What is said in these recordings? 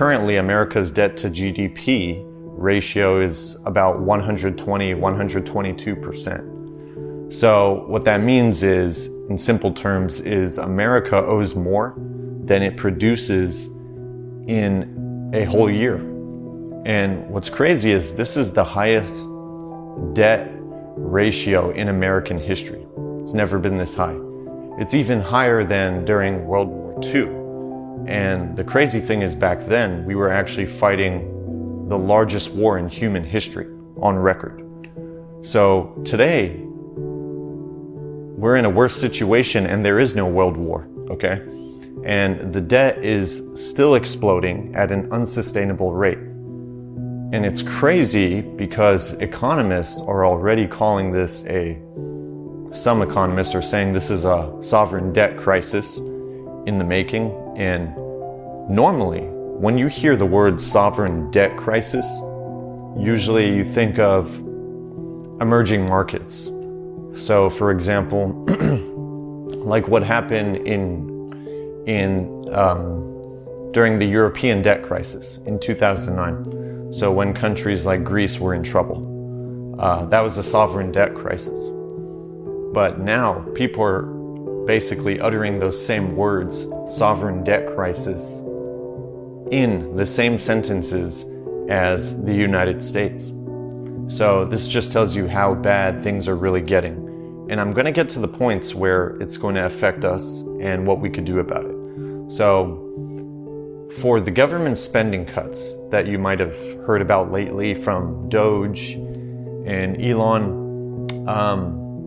currently America's debt to GDP ratio is about 122%. So what that means is, in simple terms, is America owes more than it produces in a whole year. And what's crazy is this is the highest debt ratio in American history. It's never been this high. It's even higher than during World War II. And the crazy thing is, back then, we were actually fighting the largest war in human history on record. So today, we're in a worse situation and there is no world war, okay? And the debt is still exploding at an unsustainable rate. And it's crazy because economists are already calling this some economists are saying this is a sovereign debt crisis in the making. And normally, when you hear the word sovereign debt crisis, usually you think of emerging markets. So for example, like what happened during the European debt crisis in 2009. So when countries like Greece were in trouble, that was a sovereign debt crisis. But now people are basically uttering those same words, sovereign debt crisis, in the same sentences as the United States. So this just tells you how bad things are really getting. And I'm going to get to the points where it's going to affect us and what we could do about it. So for the government spending cuts that you might have heard about lately from Doge and Elon,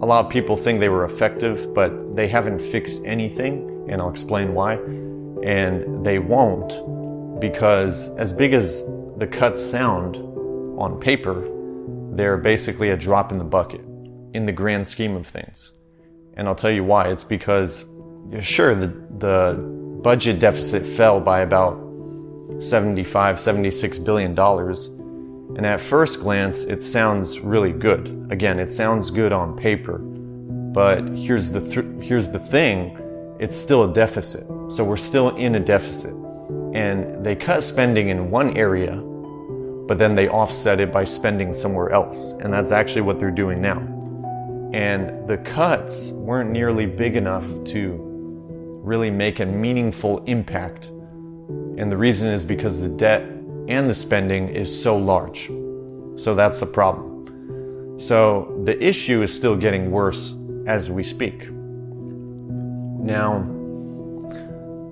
a lot of people think they were effective, but they haven't fixed anything, and I'll explain why. And they won't, because as big as the cuts sound on paper, they're basically a drop in the bucket in the grand scheme of things. And I'll tell you why. It's because, sure, the budget deficit fell by about $76 billion. And at first glance, it sounds really good. Again, it sounds good on paper. But here's the thing, it's still a deficit. So we're still in a deficit. And they cut spending in one area, but then they offset it by spending somewhere else. And that's actually what they're doing now. And the cuts weren't nearly big enough to really make a meaningful impact. And the reason is because the debt and the spending is so large. So that's the problem. So the issue is still getting worse as we speak. Now,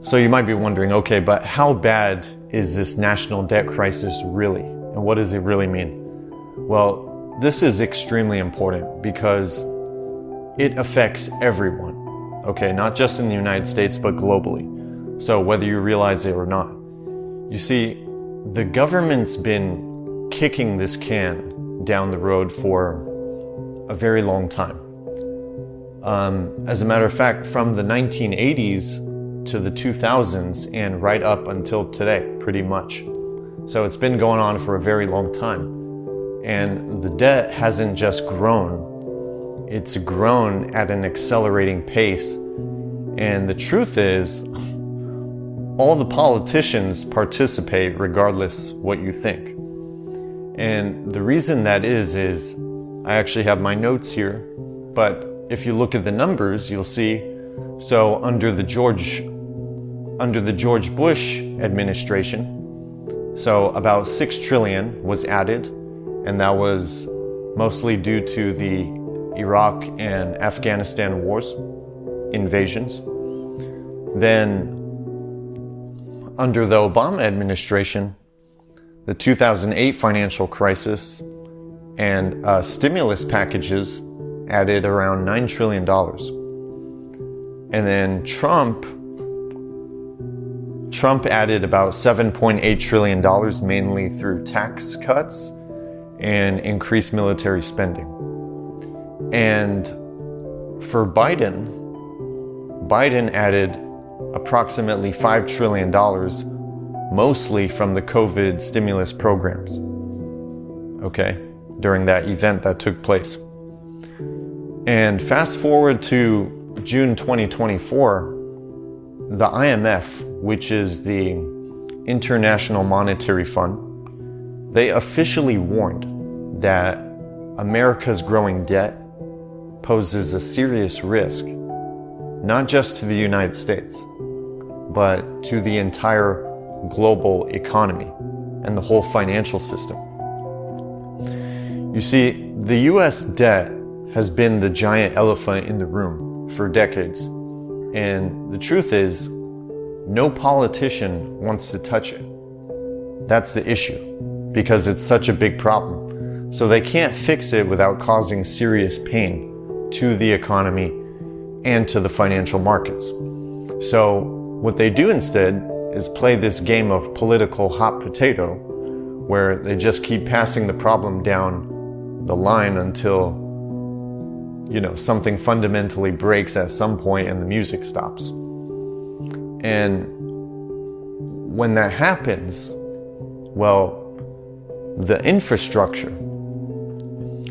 so you might be wondering, okay, but how bad is this national debt crisis really? And what does it really mean? Well, this is extremely important because it affects everyone, okay? Not just in the United States, but globally. So whether you realize it or not. You see, the government's been kicking this can down the road for a very long time. As a matter of fact, from the 1980s to the 2000s and right up until today, pretty much. So it's been going on for a very long time. And the debt hasn't just grown, it's grown at an accelerating pace. And the truth is, all the politicians participate regardless what you think. And the reason that is I actually have my notes here, but if you look at the numbers, you'll see, so under the George Bush administration, so about 6 trillion was added, and that was mostly due to the Iraq and Afghanistan wars, invasions. Then under the Obama administration, the 2008 financial crisis and stimulus packages added around $9 trillion. And then Trump added about $7.8 trillion, mainly through tax cuts and increased military spending. And for Biden added approximately $5 trillion, mostly from the COVID stimulus programs, okay, during that event that took place. And fast forward to June 2024, the IMF, which is the International Monetary Fund, they officially warned that America's growing debt poses a serious risk, not just to the United States, but to the entire global economy and the whole financial system. You see, the US debt has been the giant elephant in the room for decades. And the truth is, no politician wants to touch it. That's the issue, because it's such a big problem. So they can't fix it without causing serious pain to the economy and to the financial markets. So what they do instead is play this game of political hot potato, where they just keep passing the problem down the line until, something fundamentally breaks at some point and the music stops. And when that happens, well, the infrastructure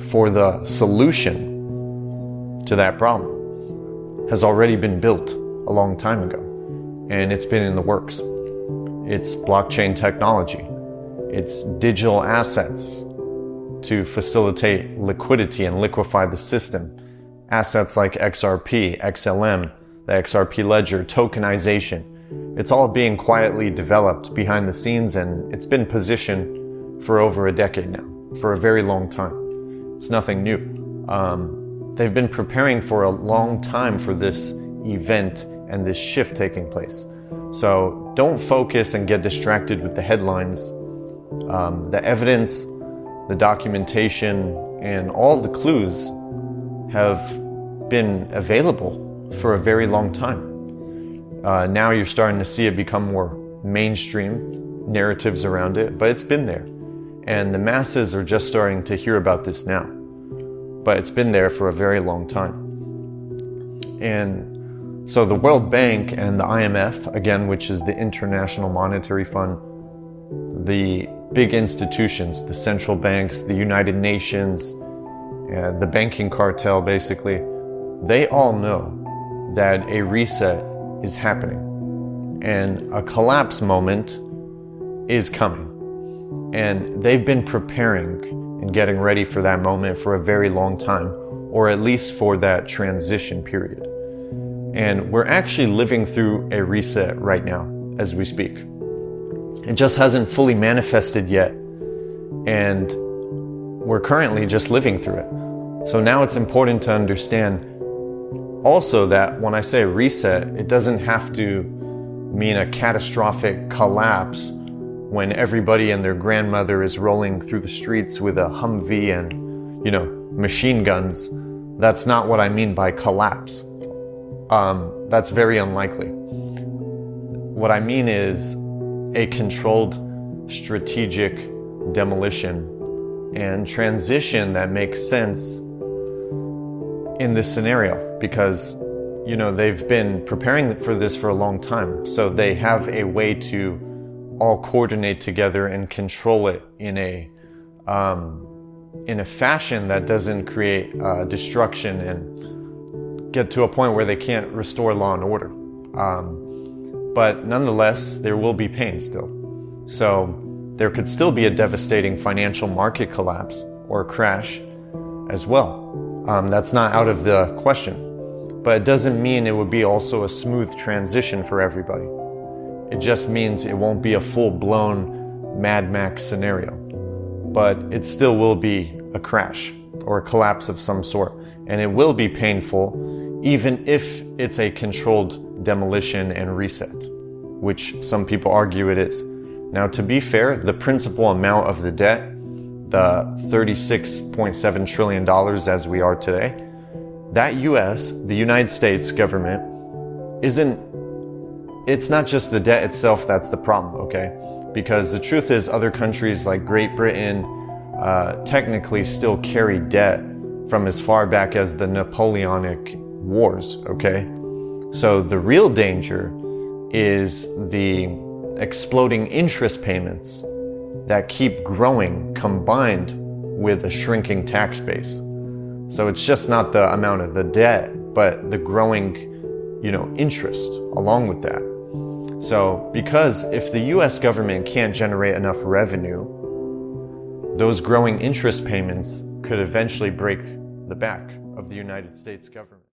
for the solution to that problem has already been built a long time ago, and it's been in the works. It's blockchain technology. It's digital assets to facilitate liquidity and liquefy the system. Assets like XRP, XLM, the XRP ledger, tokenization. It's all being quietly developed behind the scenes, and it's been positioned for over a decade now, for a very long time. It's nothing new. They've been preparing for a long time for this event and this shift taking place. So don't focus and get distracted with the headlines. The evidence, the documentation, and all the clues have been available for a very long time. Now you're starting to see it become more mainstream, narratives around it, but it's been there. And the masses are just starting to hear about this now. But it's been there for a very long time. And so the World Bank and the IMF, again, which is the International Monetary Fund, the big institutions, the central banks, the United Nations, the banking cartel, basically, they all know that a reset is happening and a collapse moment is coming. And they've been preparing and getting ready for that moment for a very long time, or at least for that transition period. And we're actually living through a reset right now as we speak. It just hasn't fully manifested yet, and we're currently just living through it. So now it's important to understand also that when I say reset, it doesn't have to mean a catastrophic collapse when everybody and their grandmother is rolling through the streets with a Humvee and, machine guns. That's not what I mean by collapse. That's very unlikely. What I mean is a controlled strategic demolition and transition that makes sense in this scenario, because they've been preparing for this for a long time, so they have a way to all coordinate together and control it in a fashion that doesn't create destruction and get to a point where they can't restore law and order. But nonetheless, there will be pain still. So there could still be a devastating financial market collapse or crash as well. That's not out of the question. But it doesn't mean it would be also a smooth transition for everybody. It just means it won't be a full-blown Mad Max scenario. But it still will be a crash or a collapse of some sort. And it will be painful, even if it's a controlled demolition and reset, which some people argue it is. Now, to be fair, the principal amount of the debt, the $36.7 trillion as we are today, that the United States government, it's not just the debt itself that's the problem, okay? Because the truth is other countries like Great Britain technically still carry debt from as far back as the Napoleonic Wars, okay? So the real danger is the exploding interest payments that keep growing combined with a shrinking tax base. So it's just not the amount of the debt, but the growing, interest along with that. So, because if the US government can't generate enough revenue, those growing interest payments could eventually break the back of the United States government.